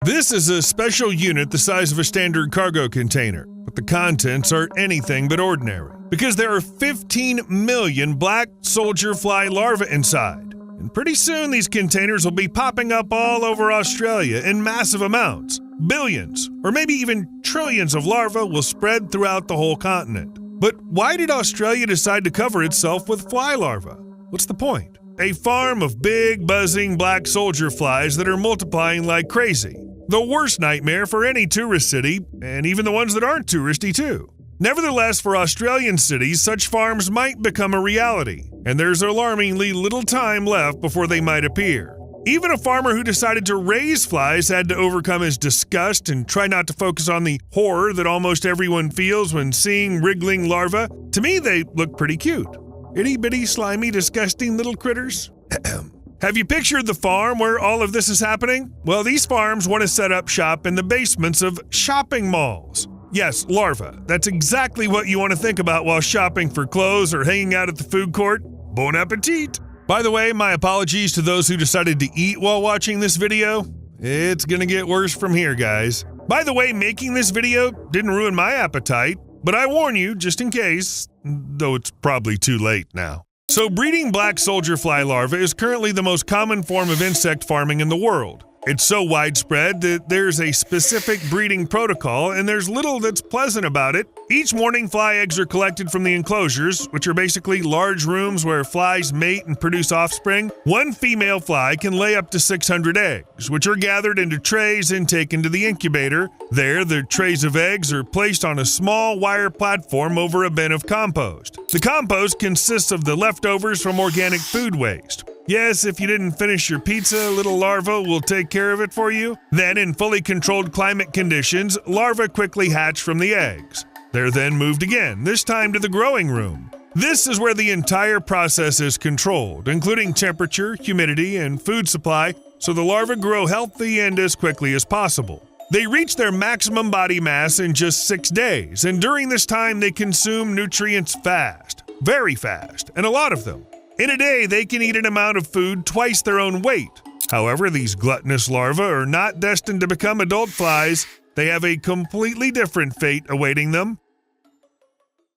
This is a special unit the size of a standard cargo container, but the contents are anything but ordinary, because there are 15 million black soldier fly larvae inside. And pretty soon these containers will be popping up all over Australia in massive amounts. Billions, or maybe even trillions of larvae will spread throughout the whole continent. But why did Australia decide to cover itself with fly larvae? What's the point? A farm of big, buzzing black soldier flies that are multiplying like crazy. The worst nightmare for any tourist city, and even the ones that aren't touristy too. Nevertheless, for Australian cities, such farms might become a reality, and there's alarmingly little time left before they might appear. Even a farmer who decided to raise flies had to overcome his disgust and try not to focus on the horror that almost everyone feels when seeing wriggling larvae. To me, they look pretty cute. Itty-bitty, slimy, disgusting little critters. Have you pictured the farm where all of this is happening? Well, these farms want to set up shop in the basements of shopping malls. Yes, larvae. That's exactly what you want to think about while shopping for clothes or hanging out at the food court. Bon appetit! By the way, my apologies to those who decided to eat while watching this video. It's gonna get worse from here, guys. By the way, making this video didn't ruin my appetite, but I warn you, just in case, though it's probably too late now. So breeding black soldier fly larvae is currently the most common form of insect farming in the world. It's so widespread that there's a specific breeding protocol, and there's little that's pleasant about it. Each morning, fly eggs are collected from the enclosures, which are basically large rooms where flies mate and produce offspring. One female fly can lay up to 600 eggs, which are gathered into trays and taken to the incubator. There, the trays of eggs are placed on a small wire platform over a bin of compost. The compost consists of the leftovers from organic food waste. Yes, if you didn't finish your pizza, little larvae will take care of it for you. Then, in fully controlled climate conditions, larvae quickly hatch from the eggs. They're then moved again, this time to the growing room. This is where the entire process is controlled, including temperature, humidity, and food supply, so the larvae grow healthy and as quickly as possible. They reach their maximum body mass in just 6 days, and during this time they consume nutrients fast, very fast, and a lot of them. In a day, they can eat an amount of food twice their own weight. However, these gluttonous larvae are not destined to become adult flies. They have a completely different fate awaiting them.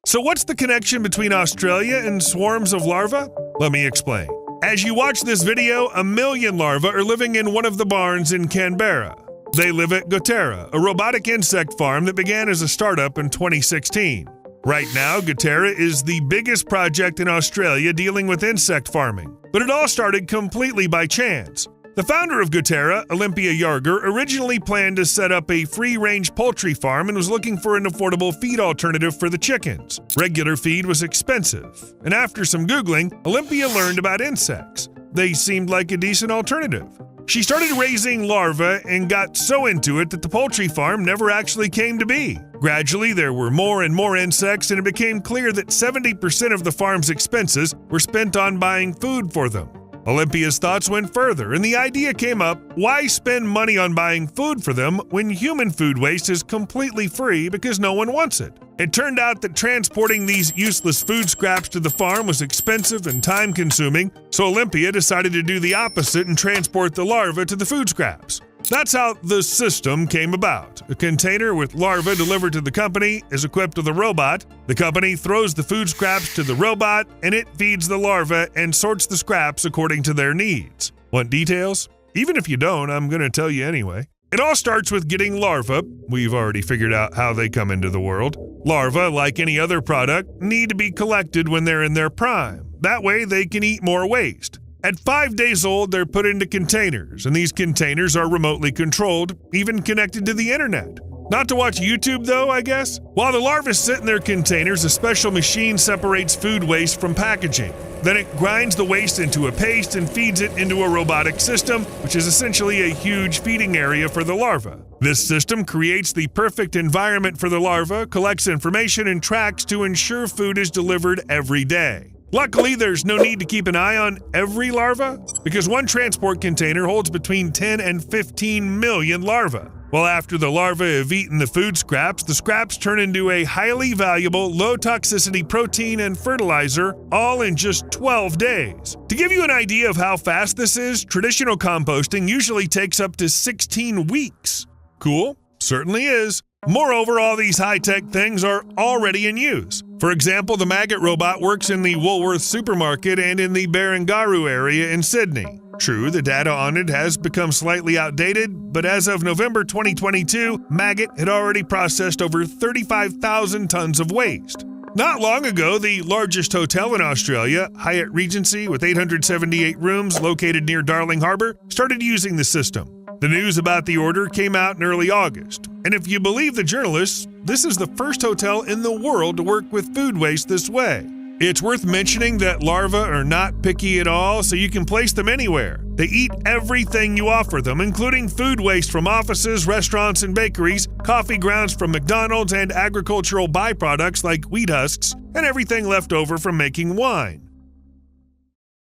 So what's the connection between Australia and swarms of larvae? Let me explain. As you watch this video, 1 million larvae are living in one of the barns in Canberra. They live at Gotera, a robotic insect farm that began as a startup in 2016. Right now, Gotera is the biggest project in Australia dealing with insect farming, but it all started completely by chance. The founder of Gotera, Olympia Yarger, originally planned to set up a free-range poultry farm and was looking for an affordable feed alternative for the chickens. Regular feed was expensive, and after some Googling, Olympia learned about insects. They seemed like a decent alternative. She started raising larvae and got so into it that the poultry farm never actually came to be. Gradually, there were more and more insects, and it became clear that 70% of the farm's expenses were spent on buying food for them. Olympia's thoughts went further, and the idea came up, why spend money on buying food for them when human food waste is completely free because no one wants it? It turned out that transporting these useless food scraps to the farm was expensive and time-consuming, so Olympia decided to do the opposite and transport the larvae to the food scraps. That's how the system came about. A container with larvae delivered to the company is equipped with a robot. The company throws the food scraps to the robot, and it feeds the larvae and sorts the scraps according to their needs. Want details? Even if you don't, I'm going to tell you anyway. It all starts with getting larvae. We've already figured out how they come into the world. Larvae, like any other product, need to be collected when they're in their prime. That way they can eat more waste. At 5 days old, they're put into containers, and these containers are remotely controlled, even connected to the internet. Not to watch YouTube though, I guess? While the larvae sit in their containers, a special machine separates food waste from packaging. Then it grinds the waste into a paste and feeds it into a robotic system, which is essentially a huge feeding area for the larvae. This system creates the perfect environment for the larvae, collects information, and tracks to ensure food is delivered every day. Luckily, there's no need to keep an eye on every larva, because one transport container holds between 10 and 15 million larvae. Well, after the larvae have eaten the food scraps, the scraps turn into a highly valuable, low-toxicity protein and fertilizer, all in just 12 days. To give you an idea of how fast this is, traditional composting usually takes up to 16 weeks. Cool? Certainly is. Moreover, all these high-tech things are already in use. For example, the maggot robot works in the Woolworth supermarket and in the Barangaroo area in Sydney. True, the data on it has become slightly outdated, but as of November 2022, Maggot had already processed over 35,000 tons of waste. Not long ago, the largest hotel in Australia, Hyatt Regency, with 878 rooms located near Darling Harbour, started using the system. The news about the order came out in early August, and if you believe the journalists, this is the first hotel in the world to work with food waste this way. It's worth mentioning that larvae are not picky at all, so you can place them anywhere. They eat everything you offer them, including food waste from offices, restaurants, and bakeries, coffee grounds from McDonald's, and agricultural byproducts like wheat husks, and everything left over from making wine.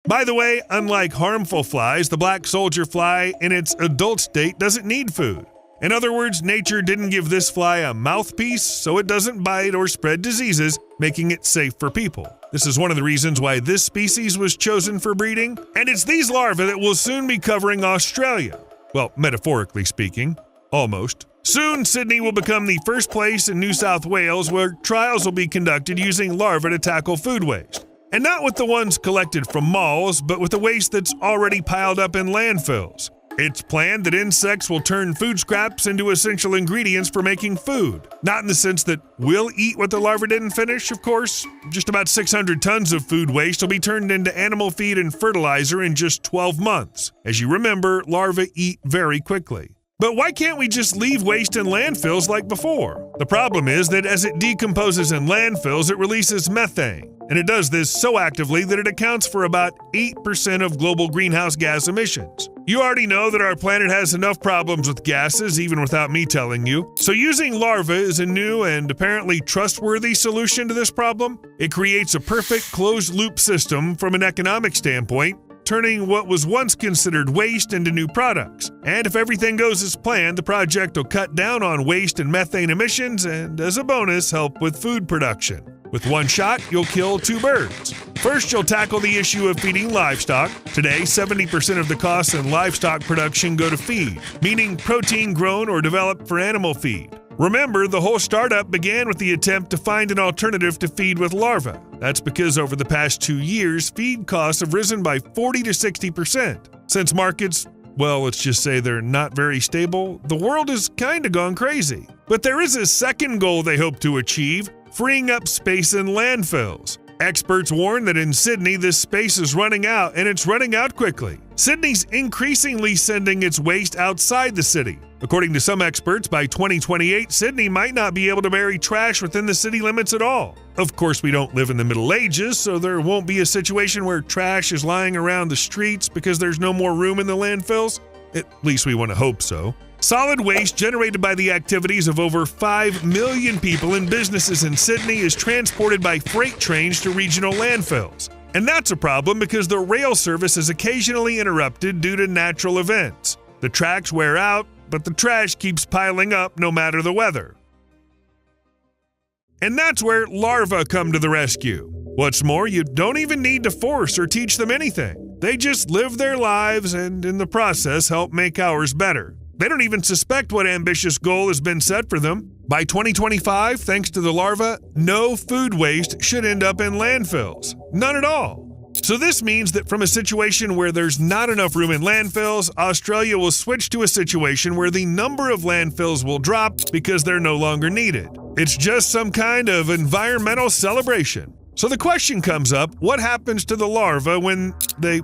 By the way, unlike harmful flies, the black soldier fly in its adult state doesn't need food. In other words, nature didn't give this fly a mouthpiece, so it doesn't bite or spread diseases, making it safe for people. This is one of the reasons why this species was chosen for breeding, and it's these larvae that will soon be covering Australia. Well, metaphorically speaking, almost. Soon, Sydney will become the first place in New South Wales where trials will be conducted using larvae to tackle food waste. And not with the ones collected from malls, but with the waste that's already piled up in landfills. It's planned that insects will turn food scraps into essential ingredients for making food. Not in the sense that we'll eat what the larvae didn't finish, of course. Just about 600 tons of food waste will be turned into animal feed and fertilizer in just 12 months. As you remember, larvae eat very quickly. But why can't we just leave waste in landfills like before? The problem is that as it decomposes in landfills, it releases methane. And it does this so actively that it accounts for about 8% of global greenhouse gas emissions. You already know that our planet has enough problems with gases, even without me telling you. So using larvae is a new and apparently trustworthy solution to this problem. It creates a perfect closed-loop system from an economic standpoint, turning what was once considered waste into new products. And if everything goes as planned, the project will cut down on waste and methane emissions and, as a bonus, help with food production. With one shot, you'll kill two birds. First, you'll tackle the issue of feeding livestock. Today, 70% of the costs in livestock production go to feed, meaning protein grown or developed for animal feed. Remember, the whole startup began with the attempt to find an alternative to feed with larvae. That's because over the past 2 years, feed costs have risen by 40 to 60%. Since markets, well, let's just say they're not very stable, the world has kinda gone crazy. But there is a second goal they hope to achieve: freeing up space in landfills. Experts warn that in Sydney, this space is running out, and it's running out quickly. Sydney's increasingly sending its waste outside the city. According to some experts, by 2028, Sydney might not be able to bury trash within the city limits at all. Of course, we don't live in the Middle Ages, so there won't be a situation where trash is lying around the streets because there's no more room in the landfills. At least we want to hope so. Solid waste generated by the activities of over 5 million people and businesses in Sydney is transported by freight trains to regional landfills. And that's a problem because the rail service is occasionally interrupted due to natural events. The tracks wear out, but the trash keeps piling up no matter the weather. And that's where larvae come to the rescue. What's more, you don't even need to force or teach them anything. They just live their lives and, in the process, help make ours better. They don't even suspect what ambitious goal has been set for them. By 2025, thanks to the larvae, no food waste should end up in landfills. None at all. So this means that from a situation where there's not enough room in landfills, Australia will switch to a situation where the number of landfills will drop because they're no longer needed. It's just some kind of environmental celebration. So the question comes up, what happens to the larvae when they,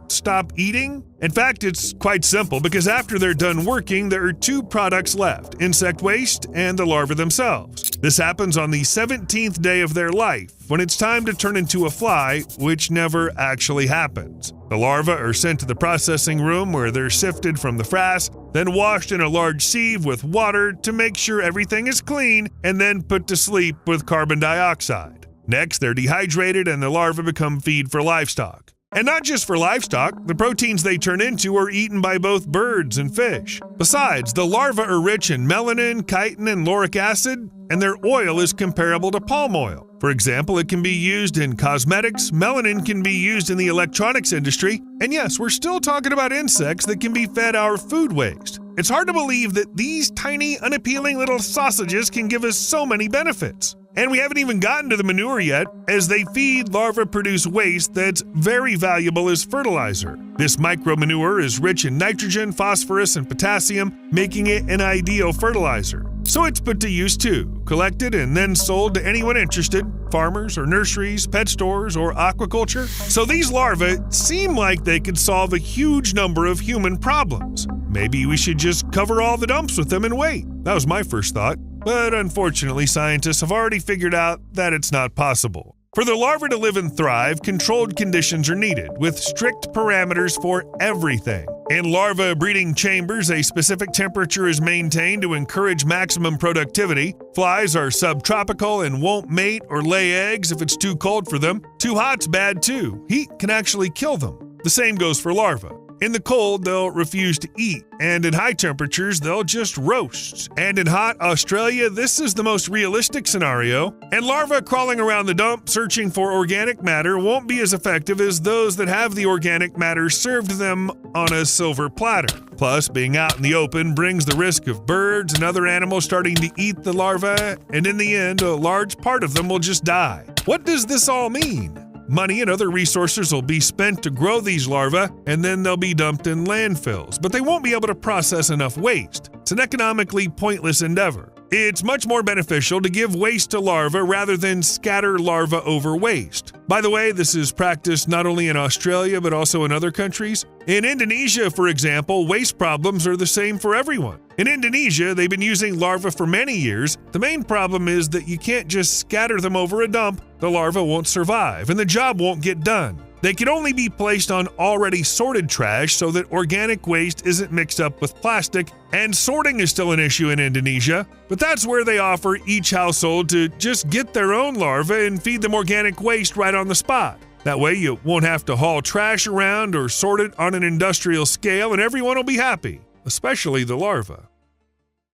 stop eating? In fact, it's quite simple because after they're done working, there are 2 products left: insect waste and the larvae themselves. This happens on the 17th day of their life, when it's time to turn into a fly, which never actually happens. The larvae are sent to the processing room where they're sifted from the frass, then washed in a large sieve with water to make sure everything is clean, and then put to sleep with carbon dioxide. Next, they're dehydrated and the larvae become feed for livestock. And not just for livestock, the proteins they turn into are eaten by both birds and fish. Besides, the larvae are rich in melanin, chitin, and lauric acid, and their oil is comparable to palm oil. For example, it can be used in cosmetics, melanin can be used in the electronics industry, and yes, we're still talking about insects that can be fed our food waste. It's hard to believe that these tiny, unappealing little sausages can give us so many benefits. And we haven't even gotten to the manure yet, as they feed larvae produce waste that's very valuable as fertilizer. This micromanure is rich in nitrogen, phosphorus, and potassium, making it an ideal fertilizer. So it's put to use too, collected and then sold to anyone interested, farmers or nurseries, pet stores, or aquaculture. So these larvae seem like they could solve a huge number of human problems. Maybe we should just cover all the dumps with them and wait. That was my first thought. But unfortunately, scientists have already figured out that it's not possible. For the larvae to live and thrive, controlled conditions are needed, with strict parameters for everything. In larva breeding chambers, a specific temperature is maintained to encourage maximum productivity. Flies are subtropical and won't mate or lay eggs if it's too cold for them. Too hot's bad too. Heat can actually kill them. The same goes for larvae. In the cold, they'll refuse to eat, and in high temperatures, they'll just roast. And in hot Australia, this is the most realistic scenario, and larvae crawling around the dump searching for organic matter won't be as effective as those that have the organic matter served to them on a silver platter. Plus, being out in the open brings the risk of birds and other animals starting to eat the larvae, and in the end, a large part of them will just die. What does this all mean? Money and other resources will be spent to grow these larvae, and then they'll be dumped in landfills, but they won't be able to process enough waste. It's an economically pointless endeavor. It's much more beneficial to give waste to larvae rather than scatter larvae over waste. By the way, this is practiced not only in Australia but also in other countries. In Indonesia, for example, waste problems are the same for everyone. In Indonesia, they've been using larvae for many years. The main problem is that you can't just scatter them over a dump. The larvae won't survive, and the job won't get done. They can only be placed on already sorted trash so that organic waste isn't mixed up with plastic, and sorting is still an issue in Indonesia. But that's where they offer each household to just get their own larvae and feed them organic waste right on the spot. That way you won't have to haul trash around or sort it on an industrial scale, and everyone will be happy, especially the larvae.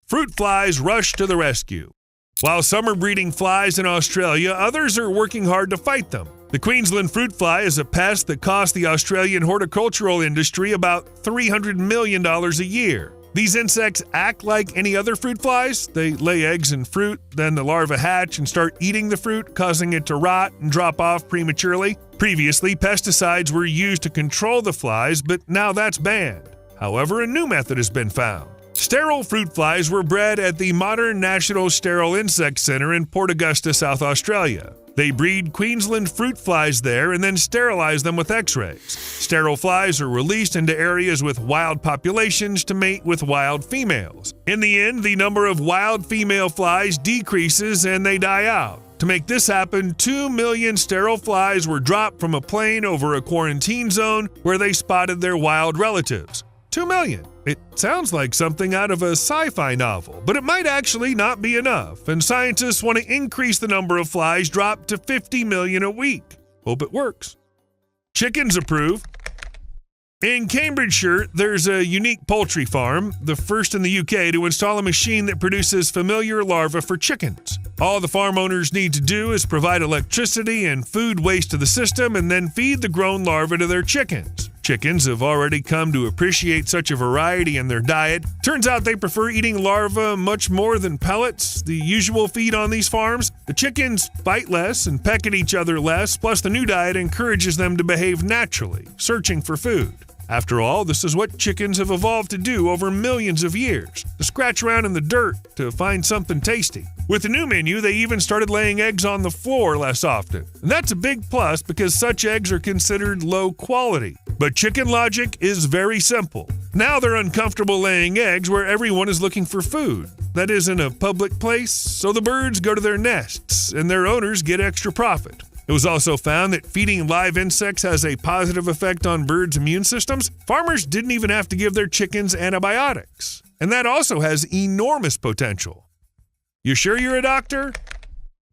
Fruit flies rush to the rescue. While some are breeding flies in Australia, others are working hard to fight them. The Queensland fruit fly is a pest that costs the Australian horticultural industry about $300 million a year. These insects act like any other fruit flies. They lay eggs in fruit, then the larvae hatch and start eating the fruit, causing it to rot and drop off prematurely. Previously, pesticides were used to control the flies, but now that's banned. However, a new method has been found. Sterile fruit flies were bred at the Modern National Sterile Insect Centre in Port Augusta, South Australia. They breed Queensland fruit flies there and then sterilize them with x-rays. Sterile flies are released into areas with wild populations to mate with wild females. In the end, the number of wild female flies decreases and they die out. To make this happen, 2 million sterile flies were dropped from a plane over a quarantine zone where they spotted their wild relatives. 2 million. It sounds like something out of a sci-fi novel, but it might actually not be enough, and scientists want to increase the number of flies dropped to 50 million a week. Hope it works. Chickens approve. In Cambridgeshire, there's a unique poultry farm, the first in the UK to install a machine that produces familiar larvae for chickens. All the farm owners need to do is provide electricity and food waste to the system and then feed the grown larvae to their chickens. Chickens have already come to appreciate such a variety in their diet. Turns out they prefer eating larvae much more than pellets, the usual feed on these farms. The chickens fight less and peck at each other less, plus the new diet encourages them to behave naturally, searching for food. After all, this is what chickens have evolved to do over millions of years, to scratch around in the dirt to find something tasty. With the new menu, they even started laying eggs on the floor less often. And that's a big plus because such eggs are considered low quality. But chicken logic is very simple. Now they're uncomfortable laying eggs where everyone is looking for food. That is in a public place, so the birds go to their nests and their owners get extra profit. It was also found that feeding live insects has a positive effect on birds' immune systems. Farmers didn't even have to give their chickens antibiotics. And that also has enormous potential. You sure you're a doctor?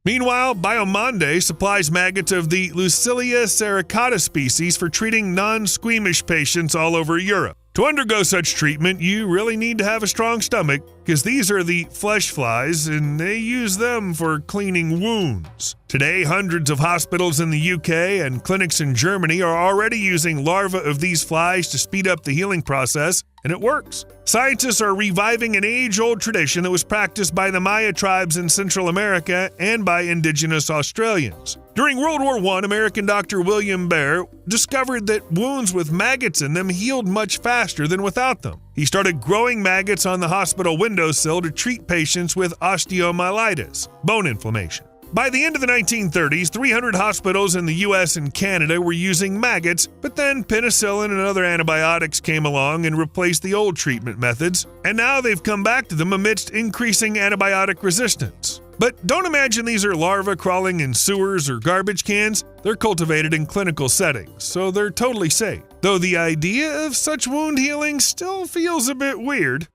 Meanwhile, Biomonde supplies maggots of the Lucilia sericata species for treating non-squeamish patients all over Europe. To undergo such treatment, you really need to have a strong stomach, because these are the flesh flies, and they use them for cleaning wounds. Today, hundreds of hospitals in the UK and clinics in Germany are already using larvae of these flies to speed up the healing process, and it works. Scientists are reviving an age-old tradition that was practiced by the Maya tribes in Central America and by indigenous Australians. During World War I, American doctor William Baer discovered that wounds with maggots in them healed much faster than without them. He started growing maggots on the hospital windowsill to treat patients with osteomyelitis, bone inflammation. By the end of the 1930s, 300 hospitals in the US and Canada were using maggots, but then penicillin and other antibiotics came along and replaced the old treatment methods, and now they've come back to them amidst increasing antibiotic resistance. But don't imagine these are larvae crawling in sewers or garbage cans. They're cultivated in clinical settings, so they're totally safe. Though the idea of such wound healing still feels a bit weird.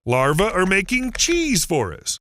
Larvae are making cheese for us.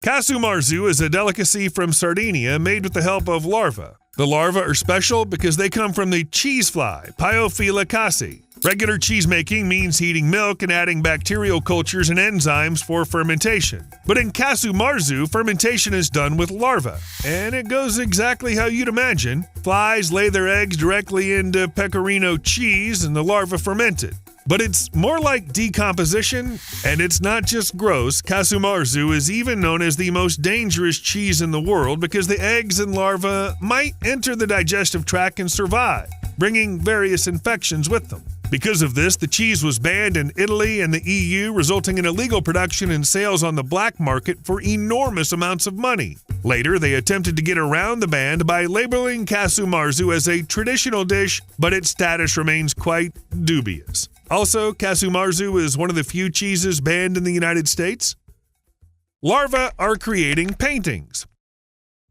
Casu marzu is a delicacy from Sardinia made with the help of larvae. The larvae are special because they come from the cheese fly, Pyophila cassi. Regular cheese making means heating milk and adding bacterial cultures and enzymes for fermentation. But in casu marzu, fermentation is done with larvae, and it goes exactly how you'd imagine. Flies lay their eggs directly into pecorino cheese and the larvae ferment it. But it's more like decomposition, and it's not just gross. Casu marzu is even known as the most dangerous cheese in the world because the eggs and larvae might enter the digestive tract and survive, bringing various infections with them. Because of this, the cheese was banned in Italy and the EU, resulting in illegal production and sales on the black market for enormous amounts of money. Later, they attempted to get around the ban by labeling casu marzu as a traditional dish, but its status remains quite dubious. Also, casu marzu is one of the few cheeses banned in the United States. Larvae are creating paintings.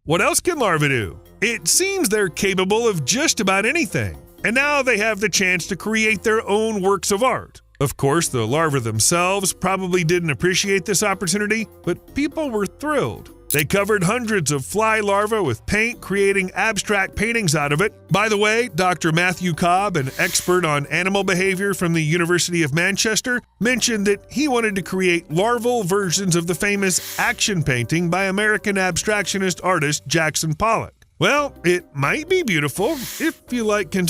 What else can larvae do? It seems they're capable of just about anything. And now they have the chance to create their own works of art. Of course, the larvae themselves probably didn't appreciate this opportunity, but people were thrilled. They covered hundreds of fly larvae with paint, creating abstract paintings out of it. By the way, Dr. Matthew Cobb, an expert on animal behavior from the University of Manchester, mentioned that he wanted to create larval versions of the famous action painting by American abstractionist artist Jackson Pollock. Well, it might be beautiful if you like